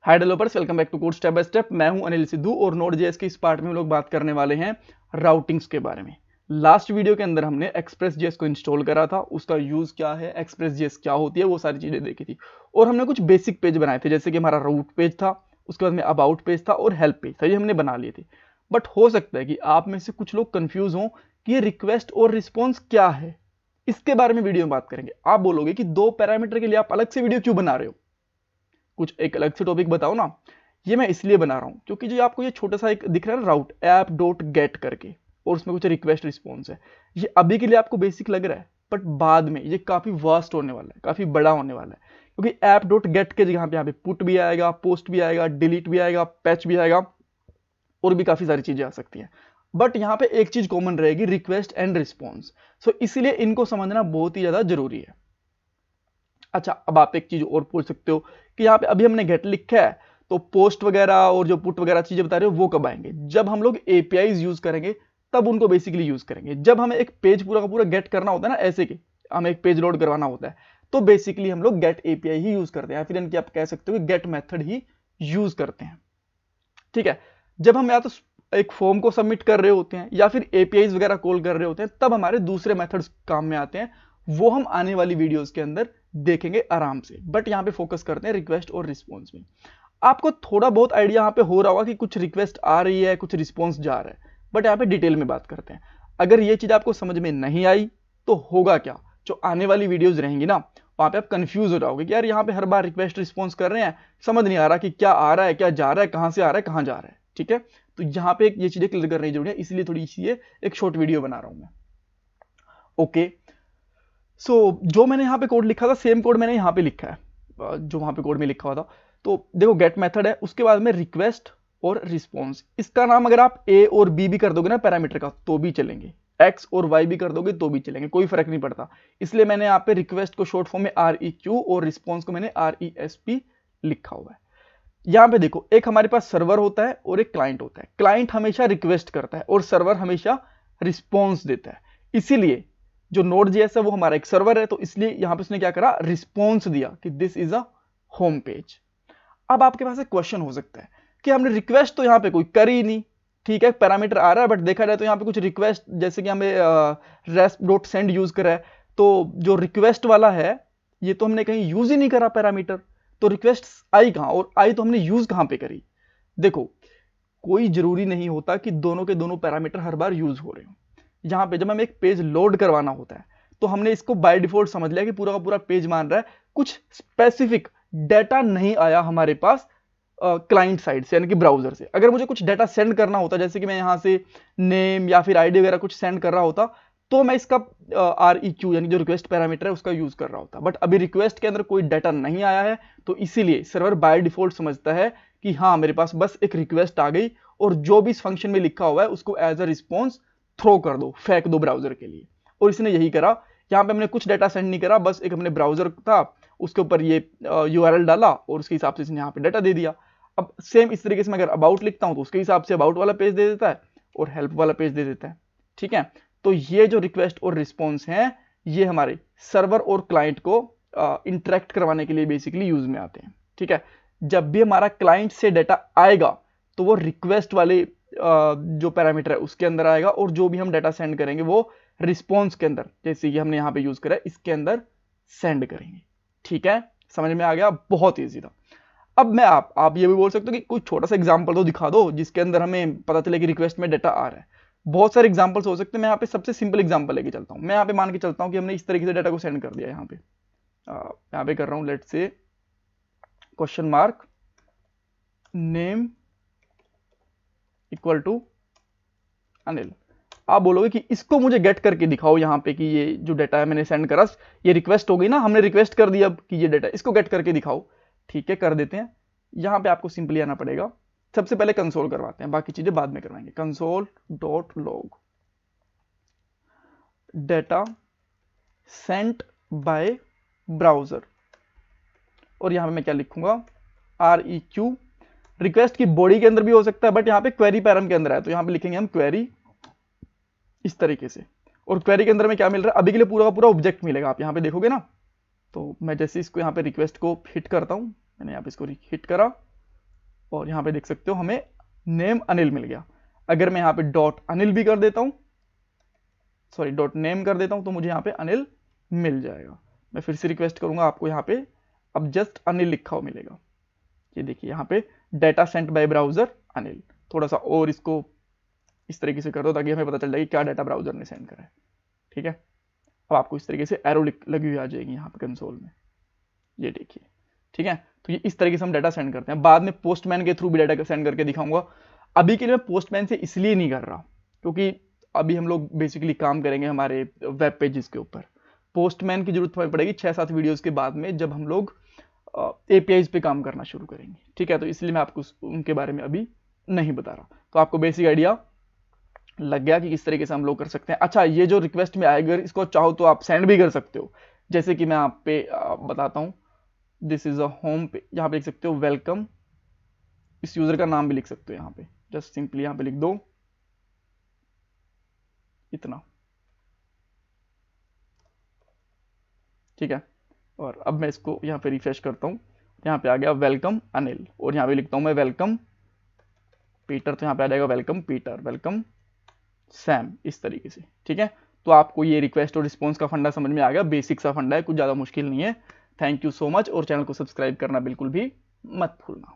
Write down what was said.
Hi developers, welcome back to code step by step. मैं हूं अनिल सिद्धू और नोड.जेएस के इस पार्ट में हम लोग बात करने वाले हैं राउटिंग्स के बारे में। लास्ट वीडियो के अंदर हमने एक्सप्रेस.जेएस को इंस्टॉल करा था, उसका यूज क्या है, एक्सप्रेस.जेएस क्या होती है, वो सारी चीजें देखी थी। और हमने कुछ बेसिक पेज बनाए थे, जैसे कि हमारा रूट पेज था, उसके बाद में अबाउट पेज था और हेल्प पेज था, ये हमने बना लिए थे। बट हो सकता है कि आप में से कुछ लोग कंफ्यूज हों कि ये रिक्वेस्ट और रिस्पॉन्स क्या है। इसके बारे में वीडियो में बात करेंगे। आप बोलोगे कि दो पैरामीटर के लिए आप अलग से वीडियो क्यों बना रहे हो, कुछ एक अलग से टॉपिक बताओ ना। ये मैं इसलिए बना रहा हूं क्योंकि जो आपको ये छोटा सा एक दिख रहा है ना, राउट ऐप डॉट गेट करके, और उसमें कुछ रिक्वेस्ट रिस्पॉन्स है। ये अभी के लिए आपको बेसिक लग रहा है, बट बाद में ये काफी वास्ट होने वाला है, काफी बड़ा होने वाला है। क्योंकि ऐप डॉट गेट के जगह पे यहाँ पे पुट भी आएगा, पोस्ट भी आएगा, डिलीट भी आएगा, पैच भी आएगा, और भी काफी सारी चीजें आ सकती हैं। बट यहाँ पे एक चीज कॉमन रहेगी, रिक्वेस्ट एंड रिस्पॉन्स। सो इसलिए इनको समझना बहुत ही ज्यादा जरूरी है। अच्छा, अब आप एक चीज और पूछ सकते हो कि यहाँ पे अभी हमने गेट लिखा है, तो पोस्ट वगैरह और जो पुट वगैरह चीजें बता रहे हो वो कब आएंगे? जब हम लोग एपीआईज यूज करेंगे तब उनको बेसिकली यूज करेंगे। जब हमें एक पेज पूरा का पूरा गेट करना होता है ना, ऐसे कि हमें एक पेज लोड करवाना होता है, तो बेसिकली हम लोग गेट एपीआई ही यूज करते हैं, फिर इनकी आप कह सकते हो कि गेट मेथड ही यूज करते हैं। ठीक है, जब हम या तो एक फॉर्म को सबमिट कर रहे होते हैं या फिर एपीआईज वगैरह कॉल कर रहे होते हैं, तब हमारे दूसरे मेथड्स काम में आते हैं। वो हम आने वाली वीडियोस के अंदर देखेंगे आराम से। बट यहाँ पे फोकस करते हैं रिक्वेस्ट और रिस्पॉन्स में। आपको थोड़ा बहुत आइडिया यहाँ पे हो रहा होगा कि कुछ रिक्वेस्ट आ रही है, कुछ रिस्पॉन्स जा रहा है। बट यहाँ पे डिटेल में बात करते हैं। अगर ये चीज आपको समझ में नहीं आई तो होगा क्या, जो आने वाली वीडियोज रहेंगी ना, वहां पे आप कंफ्यूज हो जाओगे कि यार यहाँ पे हर बार रिक्वेस्ट रिस्पॉन्स कर रहे हैं, समझ नहीं आ रहा कि क्या आ रहा है, क्या जा रहा है, कहां से आ रहा है, कहां जा रहा है। ठीक है, तो यहाँ पे ये चीजें क्लियर करनी जरूरी है, इसलिए थोड़ी सी एक शॉर्ट वीडियो बना रहा हूं मैं। ओके, सो जो मैंने यहाँ पे कोड लिखा था, सेम कोड मैंने यहाँ पे लिखा है जो वहां पे कोड में लिखा हुआ था। तो देखो, गेट मेथड है, उसके बाद में रिक्वेस्ट और रिस्पॉन्स। इसका नाम अगर आप ए और बी भी कर दोगे ना पैरामीटर का, तो भी चलेंगे। एक्स और वाई भी कर दोगे तो भी चलेंगे, कोई फर्क नहीं पड़ता। इसलिए मैंने यहाँ पे रिक्वेस्ट को शॉर्ट फॉर्म में REQ और रिस्पॉन्स को मैंने RESP लिखा हुआ है। यहाँ पे देखो, एक हमारे पास सर्वर होता है और एक क्लाइंट होता है। क्लाइंट हमेशा रिक्वेस्ट करता है और सर्वर हमेशा रिस्पॉन्स देता है। इसीलिए जो नोड.जेएस है वो हमारा एक सर्वर है, तो इसलिए यहां पे उसने क्या करा, रिस्पॉन्स दिया कि this is a home page. अब आपके पास एक क्वेश्चन हो सकता है कि हमने रिक्वेस्ट तो यहाँ पे कोई करी ही नहीं। ठीक है, पैरामीटर आ रहा है, बट देखा जाए तो यहाँ पे कुछ रिक्वेस्ट, जैसे कि हमें रेस्प डॉट सेंड यूज करा है, तो जो रिक्वेस्ट वाला है ये तो हमने कहीं यूज ही नहीं करा पैरामीटर। तो रिक्वेस्ट आई कहां, और आई तो हमने यूज कहां पे करी? देखो, कोई जरूरी नहीं होता कि दोनों के दोनों पैरामीटर हर बार यूज हो रहे हो। यहाँ पे जब हमें एक पेज लोड करवाना होता है, तो हमने इसको बाय डिफॉल्ट समझ लिया कि पूरा का पूरा पेज मान रहा है, कुछ स्पेसिफिक डाटा नहीं आया हमारे पास क्लाइंट साइड से, यानी कि ब्राउजर से। अगर मुझे कुछ डाटा सेंड करना होता, जैसे कि मैं यहाँ से नेम या फिर आईडी वगैरह कुछ सेंड कर रहा होता, तो मैं इसका REQ यानी जो रिक्वेस्ट पैरामीटर है उसका यूज कर रहा होता। बट अभी रिक्वेस्ट के अंदर कोई डाटा नहीं आया है, तो इसीलिए सर्वर बाय डिफॉल्ट समझता है कि हाँ, मेरे पास बस एक रिक्वेस्ट आ गई, और जो भी इस फंक्शन में लिखा हुआ है उसको एज अ रिस्पॉन्स थ्रो कर दो, फेंक दो ब्राउजर के लिए। और इसने यही करा। यहाँ पे हमने कुछ डाटा सेंड नहीं करा, बस एक हमने ब्राउजर था उसके ऊपर ये URL डाला और उसके हिसाब से इसने यहाँ पे डाटा दे दिया। अब सेम इस तरीके से मैं अगर अबाउट लिखता हूँ तो उसके हिसाब से अबाउट वाला पेज दे देता है और हेल्प वाला पेज दे देता है। ठीक है, तो ये जो रिक्वेस्ट और रिस्पॉन्स है, ये हमारे सर्वर और क्लाइंट को इंटरेक्ट करवाने के लिए बेसिकली यूज में आते हैं। ठीक है, जब भी हमारा क्लाइंट से डाटा आएगा तो वो रिक्वेस्ट वाले जो पैरामीटर है उसके अंदर आएगा, और जो भी हम डाटा सेंड करेंगे वो रिस्पॉन्स के अंदर, जैसे कि हमने यहाँ पे यूज करा है, इसके अंदर सेंड करेंगे। ठीक है, समझ में आ गया? बहुत ईजी था। अब मैं आप ये भी बोल सकते हो कि कोई छोटा सा एग्जांपल तो दिखा दो जिसके अंदर हमें पता चले कि रिक्वेस्ट में डाटा आ रहा है। बहुत सारे एग्जांपल्स हो सकते हैं, मैं यहाँ पे सबसे सिंपल एग्जांपल लेके चलता हूँ। मैं यहाँ पे मान के चलता हूँ कि हमने इस तरीके से डाटा को सेंड कर दिया। यहाँ पे कर रहा हूँ, let's say question mark name equal to Anil. आप बोलोगे कि इसको मुझे गेट करके दिखाओ यहाँ पे कि ये जो डाटा है मैंने सेंड करा, ये रिक्वेस्ट हो गई ना, हमने रिक्वेस्ट कर दिया अब कि ये डाटा, इसको गेट करके दिखाओ। ठीक है, कर देते हैं। यहाँ पे आपको सिंपली आना पड़ेगा, सबसे पहले कंसोल करवाते हैं, बाकी चीजें बाद में करवाएंगे। Console dot log data sent by browser, और यहाँ पे मैं क्या लिखूंगा, REQ। रिक्वेस्ट की बॉडी के अंदर भी हो सकता है, बट यहाँ पे क्वेरी पैरम के अंदर है, तो यहाँ पे लिखेंगे हम क्वेरी इस तरीके से। और क्वेरी के अंदर में क्या मिल रहा है, अभी के लिए पूरा का पूरा ऑब्जेक्ट मिलेगा। आप यहाँ पे देखोगे ना, तो मैं जैसे इसको यहाँ पे रिक्वेस्ट को हिट करता हूँ, मैंने यहाँ पे इसको हिट करा, और यहाँ पे देख सकते हो हमें नेम अनिल मिल गया। अगर मैं यहाँ पे डॉट अनिल भी कर देता हूँ, सॉरी डॉट नेम कर देता हूँ, तो मुझे यहाँ पे अनिल मिल जाएगा। मैं फिर से रिक्वेस्ट करूंगा, आपको यहाँ पे अब जस्ट अनिल लिखा हुआ मिलेगा। ये देखिए यहाँ पे data sent by browser Anil. थोड़ा सा और इसको इस तरीके से कर दो ताकि हमें पता चल जाए कि क्या डाटा ब्राउजर ने सेंड करा है। ठीक है, अब आपको इस तरीके से एरो लगी हुई आ जाएगी यहाँ पे कंसोल में, ये देखिए। ठीक है, तो ये इस तरीके से हम डाटा सेंड करते हैं। बाद में पोस्टमैन के थ्रू भी डाटा सेंड करके दिखाऊंगा। अभी के लिए मैं पोस्टमैन से इसलिए नहीं कर रहा क्योंकि अभी हम लोग बेसिकली काम करेंगे हमारे वेब पेजेस के ऊपर। पोस्टमैन की जरूरत पड़ेगी 6-7 वीडियोस के बाद में, जब हम लोग एपीआईज पे काम करना शुरू करेंगे। ठीक है, तो इसलिए मैं आपको उनके बारे में अभी नहीं बता रहा। तो आपको बेसिक आइडिया लग गया कि किस तरीके से हम लोग कर सकते हैं। अच्छा, ये जो रिक्वेस्ट में आएगा इसको चाहो तो आप सेंड भी कर सकते हो। जैसे कि मैं आप पे बताता हूँ, दिस इज अ होम पे, यहाँ पे लिख सकते हो वेलकम। इस यूजर का नाम भी लिख सकते हो यहाँ पे, जस्ट सिंपली यहाँ पे लिख दो इतना। ठीक है, और अब मैं इसको यहाँ पे रिफ्रेश करता हूँ, यहाँ पे आ गया वेलकम अनिल, और यहाँ पे लिखता हूँ मैं वेलकम पीटर, तो यहाँ पे आ जाएगा वेलकम पीटर, वेलकम सैम, इस तरीके से। ठीक है, तो आपको ये रिक्वेस्ट और रिस्पॉन्स का फंडा समझ में आ गया। बेसिक सा फंडा है, कुछ ज़्यादा मुश्किल नहीं है। थैंक यू सो मच, और चैनल को सब्सक्राइब करना बिल्कुल भी मत भूलना।